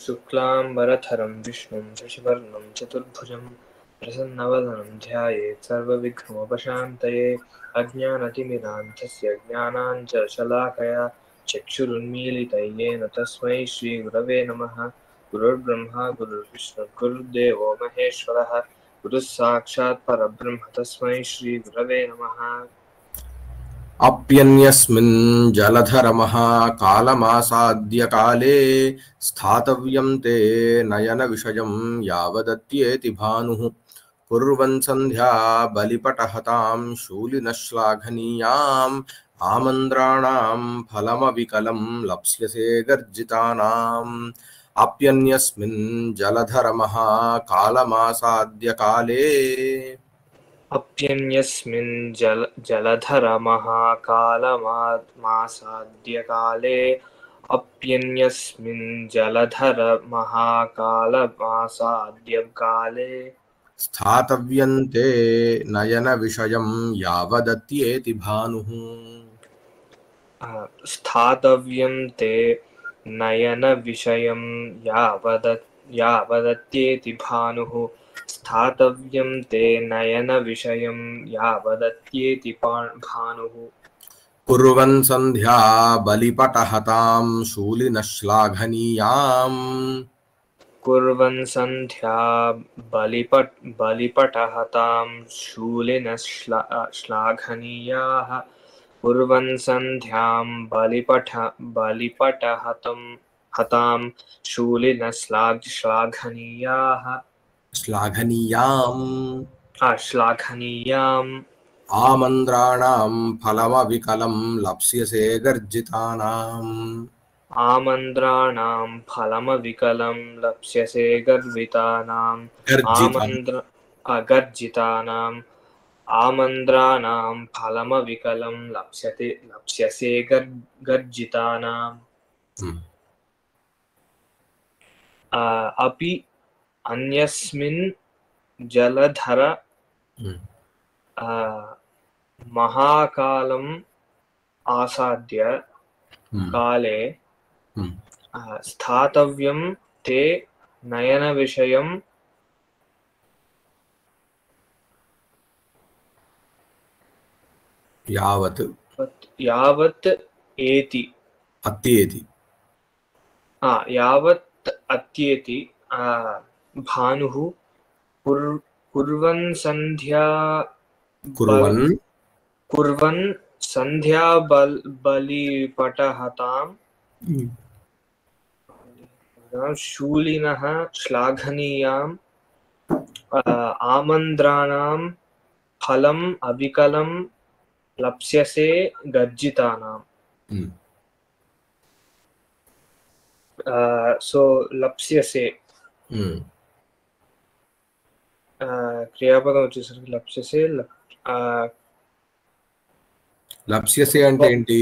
शुक्लाम्बरधरं विष्णुं शशिवर्णं चतुर्भुजं प्रसन्नवदनं ध्यायेत् सर्वविघ्नोपशान्तये अज्ञानतिमिरान्धस्य ज्ञानाञ्जनशलाकया चक्षुरुन्मीलितं येन तस्मै श्रीगुरवे नमः। गुरुर्ब्रह्मा गुरुर्विष्णुः गुरुर्देवो महेश्वरः गुरुः साक्षात् परब्रह्म तस्मै श्रीगुरवे नमः। अप्यन्यस्मिन् जलधरमहाकालमासाद्य काले स्थातव्यं ते नयनविषयं यावदत्येति भानुः कुर्वन् सन्ध्या बलिपटहतां शूलिनः श्लाघनीयाम् आमन्द्राणां फलमविकलं लप्स्यसे गर्जितानाम् अप्यन्यस्मिन् जलधरमहाकालमासाद्य काले अप्यन्यस्मिन् जलधरमहाकालमासाद्यकाले अप्यन्यस्मिन् जलधरमहाकालमासाद्यकाले स्थातव्यन्ते नयनविषयं यावदत्येति भानुः स्थातव्यं ते नयनविषयं यावदत्येति भानुः स्थातव्यं ते नयनविषयं यावदत्येति भानुः कुर्वन् सन्ध्या बलिपटहतां शूलिनः श्लाघनीयाम् कुर्वन् सन्ध्या बलिपटहतां शूलिनः श्लाघनीयाः कुर्वन् सन्ध्यां बलिपटहतां शूलिनः श्लाघनीयाः श्लाघनीयाम् आमन्द्राणां फलमविकलं लप्स्यसे गर्जितानाम् आमन्द्राणां फलमविकलं लप्स्यसे गर्जितानाम् आमन्द्राणां फलमविकलं लप्स्यसे गर्जितानाम् अपि अन्यस्मिन् जलधर महाकालम् आसाद्य काले स्थातव्यं ते नयनविषयं यावत् अत्येति भानुः कुर्वन् सन्ध्या बलिपटहतां शूलिनः श्लाघनीयाम् आमन्द्राणां फलम् अविकलं लप्स्यसे गर्जितानाम् so లప్స్యసే క్రియాపదం వచ్చేసరికి లప్స్యసే అంటే ఏంటి?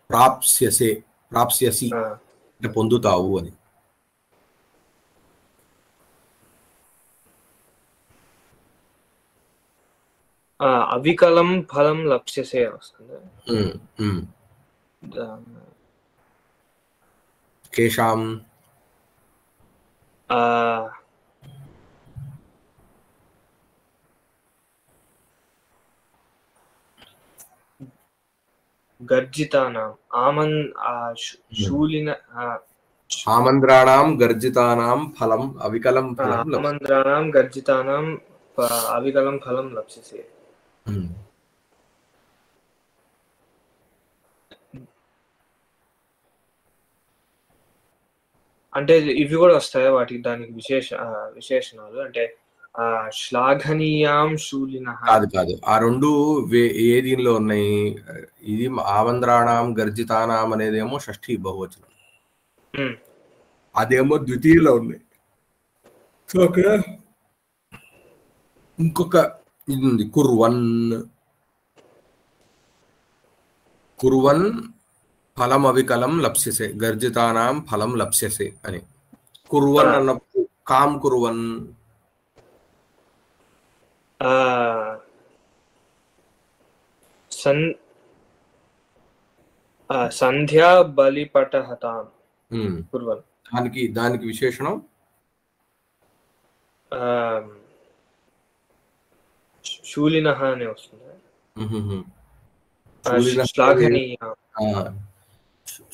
ప్రాప్స్యసి అంటే పొందుతావు అని. అవికలం ఫలం లప్స్యసే వస్తుంది. కేషాం గర్జితానాం ఆమంద్రాణాం గర్జితానాం ఫలం అవికలం ఆమంద్రాణాం గర్జితానాం అవికలం ఫలం లప్స్యసే. అంటే ఇవి కూడా వస్తాయి వాటికి దానికి విశేషణాలు అంటే శ్లాఘనీయాం శూలినః కాదు ఆ రెండు ఏ దీనిలో ఉన్నాయి? ఇది ఆమంద్రాణాం గర్జితానాం అనేదేమో షష్ఠీ బహువచనం, అదేమో ద్వితీయలో ఉన్నాయి. సో అక్కడ ఇంకొక ఇది ఉంది, కుర్వన్ ఫలం అవికలం లప్స్యసే గర్జితానాం ఫలం లప్స్యసే అని. కుర్వన్ అన్నప్పుడు కాం కుర్వన్ సంధ్యా బలిపటహతాం కుర్వన్ దానికి విశేషణం శూలినః అనే వస్తుంది.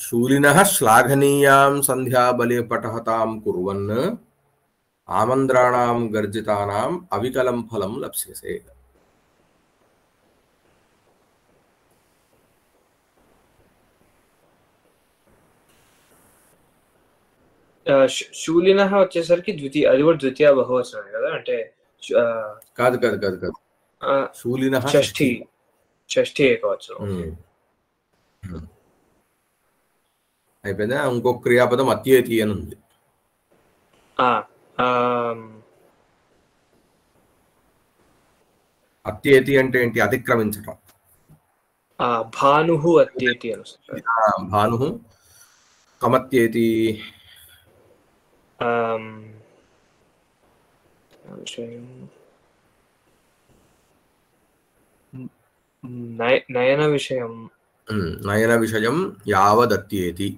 శూలినః శ్లాఘనీయాం సంధ్యా బలిపటహతాం కుర్వన్ ఆమంద్రాణాం గర్జితానాం అవికలం ఫలం లప్స్యసే. శూలినః వచ్చేసరికి అది కూడా ద్వితీయ బహువచనం కదా, అంటే కాదు శూలినః షష్ఠి ఏకవచనం. అయిపోయిందా? ఇంకొక క్రియాపదం అత్యేతి అని ఉంది. అత్యేతి అంటే ఏంటి? అతిక్రమించటం. భానుః అత్యేతి అని వస్తుంది. భానుః కమత్యేతి నయన విషయం యావదత్యేతి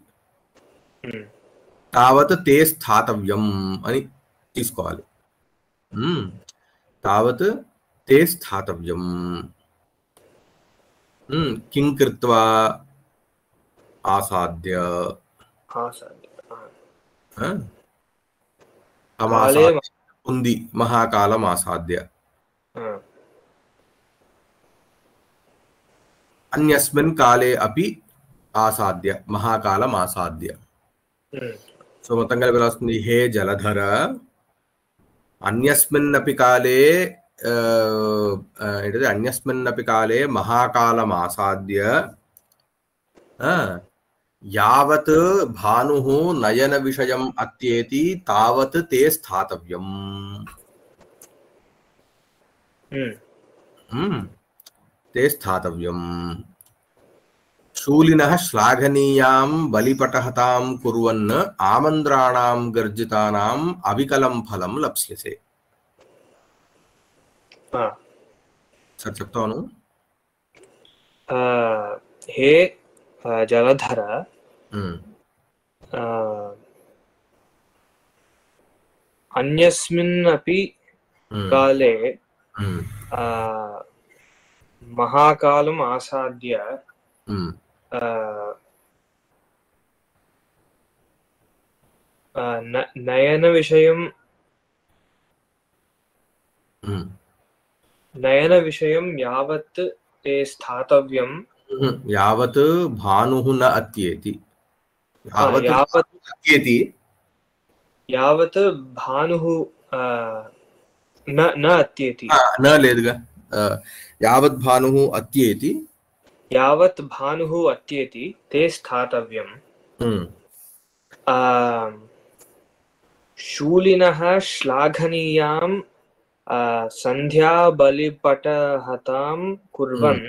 తావత్ తే స్థాతవ్యం అని తీసుకోవాలి. తావత్ తే స్థాతవ్యం. కిం కృత్వా ఆసాద్య ఉంది మహాకాలం ఆసాద్య. అన్యస్మిన్ కాలే అపి ఆసాద్య మహాకాలం ఆసాద్య. సో మొత్తంగా ఎలా వస్తుంది? హే జలధర అన్యస్మిన్నపి కాలే ఏంటది? అన్యస్మిన్నపి కాలే మహాకాలం ఆసాద్య యావత్ భానుః నయన విషయం అత్యేతి తావత్ తే స్థాతవ్యం. తే స్థాతవ్యం. శూలినః శ్లాఘనీయాం బలిపటహతాం కుర్వన్ ఆమంద్రాణాం గర్జితానాం అవికలం ఫలం లప్స్యసే. సార్ చెప్తాను. హే జలధర అన్యస్మిన్ అపి కాలే మహాకాలం ఆసాద్య నయన విషయం యావత్ తే స్థాతవ్యం. యావత్ భానుః న అత్యేతి. యావత్ భానుః న అత్యేతి. లేదుగా. యావత్ భానుః అత్యేతి. యావత్ భానుః అత్యేతి తే స్థాతవ్యం. శూలినః శ్లాఘనీయాం సంధ్యా బలిపటహతాం కుర్వన్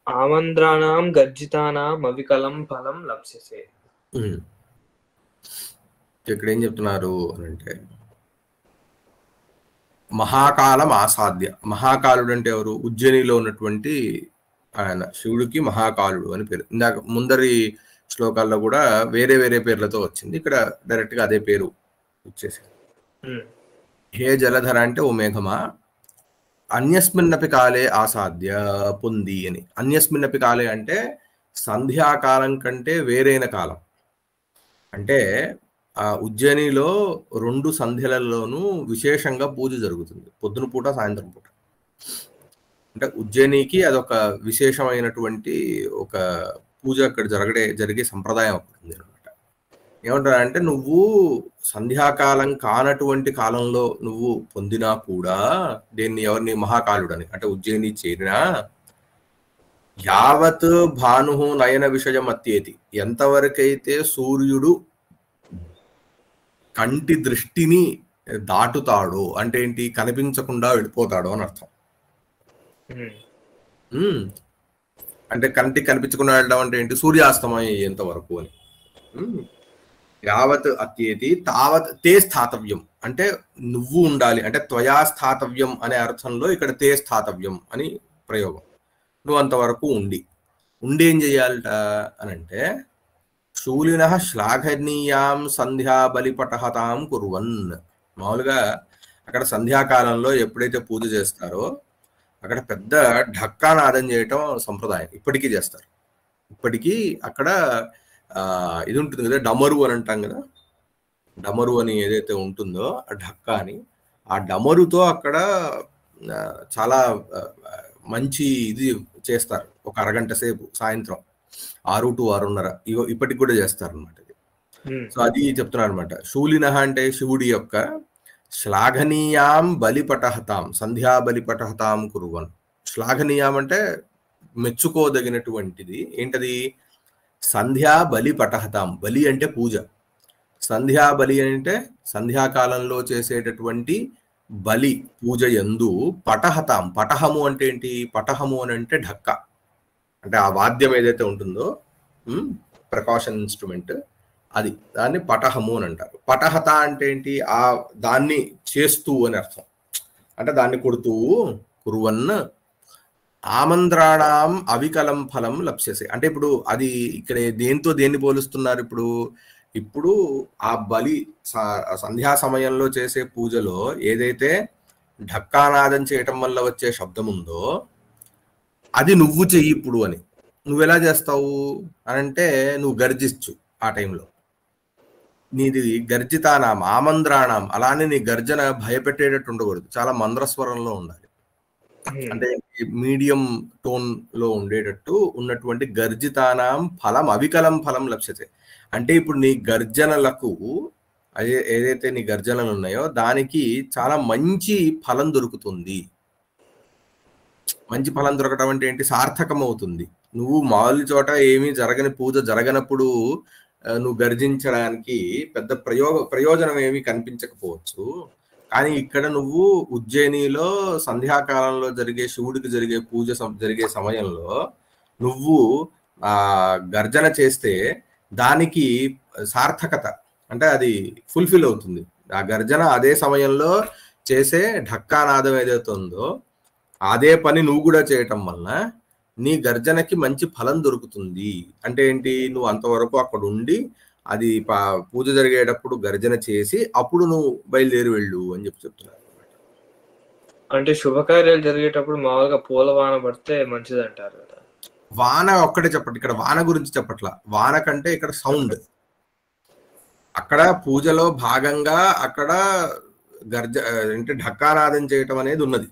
ఆమంద్రాణాం గర్జితానాం అవికలం ఫలం లప్స్యసే. ఇక్కడ ఏం చెప్తున్నారు అంటే మహాకాలం ఆసాద్య. మహాకాలుడు అంటే ఎవరు? ఉజ్జయినిలో ఉన్నటువంటి ఆయన శివుడికి మహాకాలుడు అని పేరు. ఇందాక ముందరి శ్లోకాల్లో కూడా వేరే వేరే పేర్లతో వచ్చింది, ఇక్కడ డైరెక్ట్ గా అదే పేరు వచ్చేసింది. హే జలధర అంటే ఓ మేఘమా, అన్యస్మిన్నపి కాలే ఆసాద్య పొంది అని. అన్యస్మిన్నపి కాలే అంటే సంధ్యాకాలం కంటే వేరైన కాలం. అంటే ఆ ఉజ్జయినిలో 2 సంధ్యలలోనూ విశేషంగా పూజ జరుగుతుంది, పొద్దున పూట సాయంత్రం పూట. అంటే ఉజ్జయినికి అదొక విశేషమైనటువంటి ఒక పూజ అక్కడ జరిగే సంప్రదాయం ఉంది అనమాట. ఏమంటారంటే నువ్వు సంధ్యాకాలం కానటువంటి కాలంలో నువ్వు పొందినా కూడా దీన్ని ఎవరిని మహాకాలుడని అంటే ఉజ్జయిని చేరినా యావత్ భాను నయన విషయం అత్యేతి, ఎంతవరకైతే సూర్యుడు కంటి దృష్టిని దాటుతాడో అంటే ఏంటి, కనిపించకుండా వెళ్ళిపోతాడో అని అర్థం. అంటే కంటికి కనిపించకుండా వెళ్ళడం అంటే ఏంటి, సూర్యాస్తమయం అయ్యేంత వరకు అని. యావత్ అత్యేతి తావత్ తే స్థాతవ్యం అంటే నువ్వు ఉండాలి, అంటే త్వయా స్థాతవ్యం అనే అర్థంలో ఇక్కడ తే స్థాతవ్యం అని ప్రయోగం. నువ్వు అంతవరకు ఉండి ఏం చెయ్యాలట అని అంటే శూలిన శ్లాఘనీయాం సంధ్యా బలిపటహతాం కుర్వన్. మామూలుగా అక్కడ సంధ్యాకాలంలో ఎప్పుడైతే పూజ చేస్తారో అక్కడ పెద్ద ఢక్కా నాదం చేయటం సంప్రదాయం, ఇప్పటికీ చేస్తారు. ఇప్పటికీ అక్కడ ఇది ఉంటుంది కదా, డమరు అని అంటాం కదా, డమరు అని ఏదైతే ఉంటుందో ఆ ఢక్కా అని, ఆ డమరుతో అక్కడ చాలా మంచి ఇది చేస్తారు. ఒక అరగంట సేపు సాయంత్రం 6 to 6:30 ఇప్పటికి కూడా చేస్తారు అనమాట. సో అది చెప్తున్నారు అనమాట. శూలిన అంటే శివుడి యొక్క శ్లాఘనీయాం బలిపటహతాం సంధ్యా బలిపటహతాం కురువన్. శ్లాఘనీయాం అంటే మెచ్చుకోదగినటువంటిది. ఏంటది? సంధ్యా బలి పటహతాం. బలి అంటే పూజ. సంధ్యా బలి అంటే సంధ్యాకాలంలో చేసేటటువంటి బలి పూజ యందు పటహతాం. పటహము అంటే ఏంటి? పటహము అని అంటే ఢక్క, అంటే ఆ వాద్యం ఏదైతే ఉంటుందో ప్రికాషన్ ఇన్స్ట్రుమెంట్, అది దాన్ని పటహము అని అంటారు. పటహత అంటే ఏంటి? ఆ దాన్ని చేస్తూ అని అర్థం, అంటే దాన్ని కొడుతూ. కురువన్ ఆమంద్రాణం అవికలం ఫలం లప్స్యసే. అంటే ఇప్పుడు అది ఇక్కడ దేన్ని పోలుస్తున్నారు? ఇప్పుడు ఆ బలి సంధ్యా సమయంలో చేసే పూజలో ఏదైతే ఢక్కానాదం చేయటం వల్ల వచ్చే శబ్దం ఉందో అది నువ్వు చెయ్యి ఇప్పుడు అని. నువ్వెలా చేస్తావు అని అంటే నువ్వు గర్జించు. ఆ టైంలో నీది గర్జితానాం ఆమంద్రాణం, అలానే నీ గర్జన భయపెట్టేటట్టు ఉండకూడదు, చాలా మంద్రస్వరంలో ఉండాలి. అంటే మీడియం టోన్ లో ఉండేటట్టు ఉన్నటువంటి గర్జితానాం ఫలం అవికలం ఫలం లప్స్యతే. అంటే ఇప్పుడు నీ గర్జనలకు ఏదైతే నీ గర్జనలు ఉన్నాయో దానికి చాలా మంచి ఫలం దొరుకుతుంది. మంచి ఫలం దొరకటం అంటే ఏంటి? సార్థకం అవుతుంది. నువ్వు మామూలు చోట ఏమీ జరగని పూజ జరగనప్పుడు నువ్వు గర్జించడానికి పెద్ద ప్రయోజనం ఏమీ కనిపించకపోవచ్చు. కానీ ఇక్కడ నువ్వు ఉజ్జయినిలో సంధ్యాకాలంలో శివుడికి జరిగే పూజ జరిగే సమయంలో నువ్వు గర్జన చేస్తే దానికి సార్థకత, అంటే అది ఫుల్ఫిల్ అవుతుంది. ఆ గర్జన అదే సమయంలో చేసే ఢక్కానాదం ఏదైతే ఉందో అదే పని నువ్వు కూడా చేయటం వల్ల నీ గర్జనకి మంచి ఫలం దొరుకుతుంది. అంటే ఏంటి? నువ్వు అంతవరకు అక్కడ ఉండి అది పూజ జరిగేటప్పుడు గర్జన చేసి అప్పుడు నువ్వు బయలుదేరి వెళ్ళు అని చెప్తున్నారు. అంటే శుభకార్యాలు జరిగేటప్పుడు మామూలుగా పూల వాన పడితే మంచిది అంటారు కదా. వాన ఒక్కటే చెప్పండి, ఇక్కడ వాన గురించి చెప్పట్లా. వాన కంటే ఇక్కడ సౌండ్. అక్కడ పూజలో భాగంగా అక్కడ అంటే ఢక్కానాదం చేయటం అనేది ఉన్నది.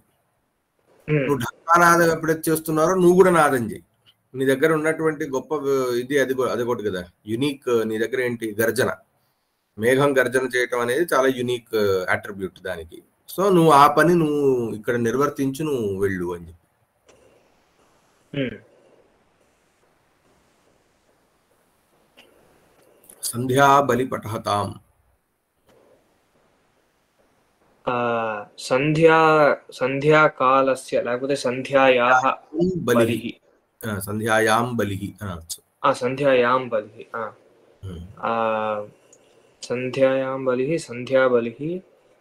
నువ్వు ఢక్కానాదం ఎప్పుడైతే చేస్తున్నారో నువ్వు కూడా నాదం చేయి. నీ దగ్గర ఉన్నటువంటి గొప్ప ఇది అదొకటి కదా యునిక్. నీ దగ్గర ఏంటి? గర్జన. మేఘం గర్జన చేయటం అనేది చాలా యునిక్ అట్రిబ్యూట్ దానికి. సో నువ్వు ఆ పని నువ్వు ఇక్కడ నిర్వర్తించి నువ్వు వెళ్ళు అని చెప్పి. సంధ్యా బలి పఠతాం. సంధ్యాకాలస్య లేకపోతే సంధ్యాయాః బలిః. సంధ్యాయాం బలిః. సంధ్యాయాం బలిః. సంధ్యాయాం బలిః సంధ్యాబలిః.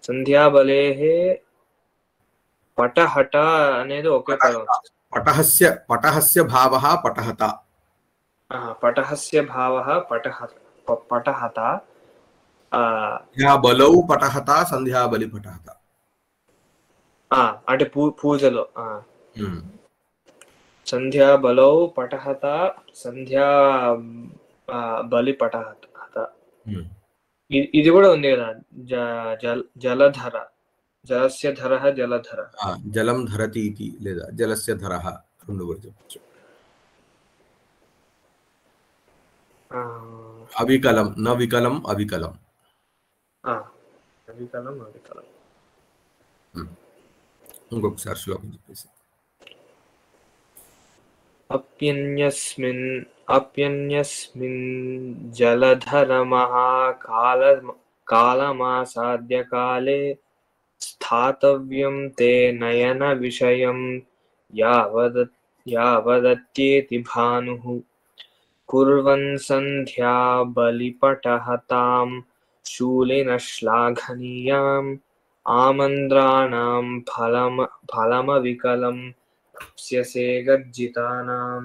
సంధ్యాబలేః పటహట అనేది ఒకే పదం. పటహస్య భావః పటహత. పటహస్య భావః పటహత. బలౌ పటహత సంధ్యా బలి పటహత. అంటే పూజలో సంధ్యా బలౌ పటహత సంధ్యా బలి పటహత. ఇది కూడా ఉంది కదా, జలధర. జలస్య ధరః జలధర. జలం ధరతి లేదా జలస్య ధరః రెండు కూడా చెప్పచ్చు. అవికలం న వికలం అవికలం. అవికలం అవికలం. ఇంకొకసారి శ్లోకం చెప్పేసి. అప్యన్యస్మిన్ జలధర కాలమాసాద్య కాలే స్థాతవ్యం తే నయన విషయం యావదత్యేతి భానుః కుర్వన్ సంధ్యా బలిపటహతాం శూలిన శ్లాఘనీయాం ఆమంద్రాణం ఫలమ వికలం ప్స్యసే గర్జితానాం.